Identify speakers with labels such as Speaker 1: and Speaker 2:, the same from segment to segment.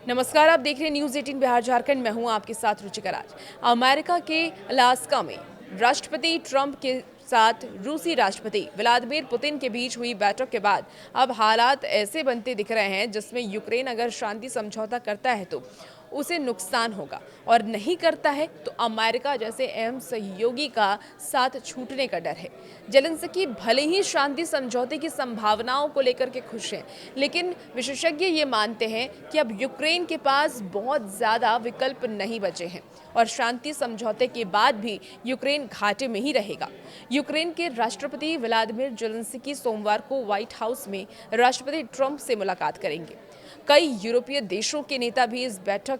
Speaker 1: नमस्कार, आप देख रहे हैं न्यूज़ 18 बिहार झारखंड। मैं हूं आपके साथ रुचिका राज। अमेरिका के अलास्का में राष्ट्रपति ट्रंप के साथ रूसी राष्ट्रपति व्लादिमीर पुतिन के बीच हुई बैठक के बाद अब हालात ऐसे बनते दिख रहे हैं जिसमें यूक्रेन अगर शांति समझौता करता है तो उसे नुकसान होगा और नहीं करता है तो अमेरिका जैसे अहम सहयोगी का साथ छूटने का डर है। जेलेंस्की भले ही शांति समझौते की संभावनाओं को लेकर के खुश हैं, लेकिन विशेषज्ञ ये मानते हैं कि अब यूक्रेन के पास बहुत ज़्यादा विकल्प नहीं बचे हैं और शांति समझौते के बाद भी यूक्रेन घाटे में ही रहेगा। यूक्रेन के राष्ट्रपति व्लादिमीर जेलेंस्की सोमवार को व्हाइट हाउस में राष्ट्रपति ट्रंप से मुलाकात करेंगे। कई यूरोपीय देशों के नेता भी इस बैठक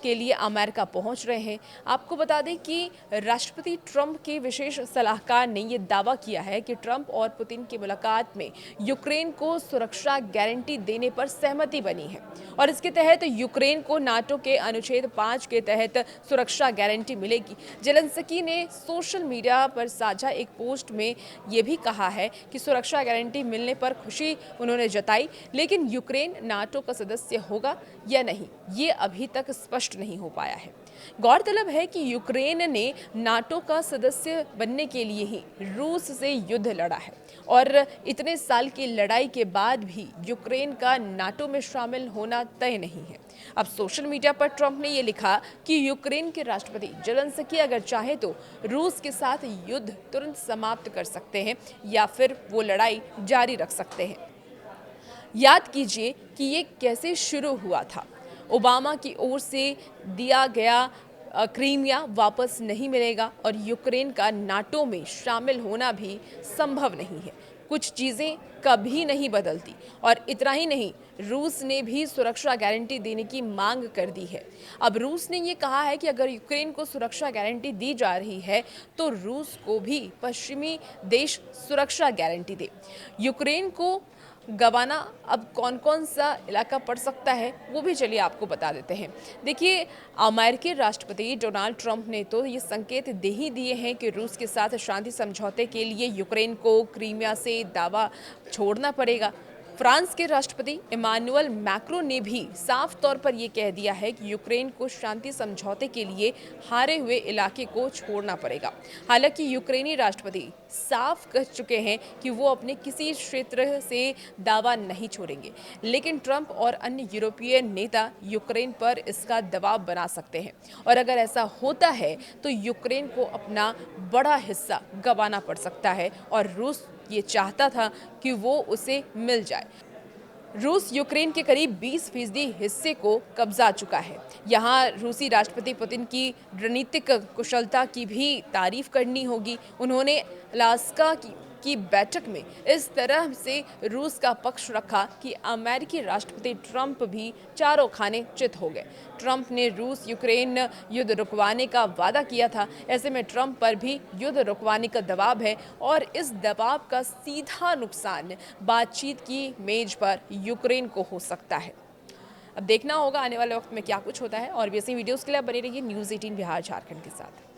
Speaker 1: के लिए अमेरिका पहुंच रहे हैं। आपको बता दें कि राष्ट्रपति ट्रंप के विशेष सलाहकार ने यह दावा किया है कि ट्रंप और पुतिन की मुलाकात में यूक्रेन को सुरक्षा गारंटी देने पर सहमति बनी है और इसके तहत यूक्रेन को नाटो के अनुच्छेद 5 के तहत सुरक्षा गारंटी मिलेगी। जेलेंस्की ने सोशल मीडिया पर साझा एक पोस्ट में यह भी कहा है कि सुरक्षा गारंटी मिलने पर खुशी उन्होंने जताई, लेकिन यूक्रेन नाटो का सदस्य होगा या नहीं ये अभी तक स्पष्ट नहीं हो पाया है। गौरतलब है कि यूक्रेन ने नाटो का सदस्य बनने के लिए ही रूस से युद्ध लड़ा है और इतने साल की लड़ाई के बाद भी यूक्रेन का नाटो में शामिल होना तय नहीं है। अब सोशल मीडिया पर ट्रंप ने यह लिखा कि यूक्रेन के राष्ट्रपति जेलेंस्की अगर चाहे तो रूस के साथ युद्ध तुरंत समाप्त कर सकते हैं या फिर वो लड़ाई जारी रख सकते हैं। याद कीजिए कि ये कैसे शुरू हुआ था। ओबामा की ओर से दिया गया क्रीमिया वापस नहीं मिलेगा और यूक्रेन का नाटो में शामिल होना भी संभव नहीं है। कुछ चीज़ें कभी नहीं बदलती और इतना ही नहीं, रूस ने भी सुरक्षा गारंटी देने की मांग कर दी है। अब रूस ने ये कहा है कि अगर यूक्रेन को सुरक्षा गारंटी दी जा रही है तो रूस को भी पश्चिमी देश सुरक्षा गारंटी दे। यूक्रेन को गवाना अब कौन कौन सा इलाका पड़ सकता है वो भी चलिए आपको बता देते हैं। देखिए, अमेरिकी राष्ट्रपति डोनाल्ड ट्रंप ने तो ये संकेत दे ही दिए हैं कि रूस के साथ शांति समझौते के लिए यूक्रेन को क्रीमिया से दावा छोड़ना पड़ेगा। फ्रांस के राष्ट्रपति इमानुएल मैक्रों ने भी साफ तौर पर यह कह दिया है कि यूक्रेन को शांति समझौते के लिए हारे हुए इलाके को छोड़ना पड़ेगा। हालांकि यूक्रेनी राष्ट्रपति साफ कह चुके हैं कि वो अपने किसी क्षेत्र से दावा नहीं छोड़ेंगे, लेकिन ट्रंप और अन्य यूरोपीय नेता यूक्रेन पर इसका दबाव बना सकते हैं और अगर ऐसा होता है तो यूक्रेन को अपना बड़ा हिस्सा गंवाना पड़ सकता है और रूस ये चाहता था कि वो उसे मिल जाए। रूस यूक्रेन के करीब 20% हिस्से को कब्जा चुका है। यहाँ रूसी राष्ट्रपति पुतिन की रणनीतिक कुशलता की भी तारीफ करनी होगी। उन्होंने अलास्का की बैठक में इस तरह से रूस का पक्ष रखा कि अमेरिकी राष्ट्रपति ट्रंप भी चारों खाने चित हो गए। ट्रंप ने रूस यूक्रेन युद्ध रुकवाने का वादा किया था। ऐसे में ट्रंप पर भी युद्ध रुकवाने का दबाव है और इस दबाव का सीधा नुकसान बातचीत की मेज पर यूक्रेन को हो सकता है। अब देखना होगा आने वाले वक्त में क्या कुछ होता है और भी ऐसी वीडियोस के लिए बने रहिए न्यूज़ 18 बिहार झारखंड के साथ।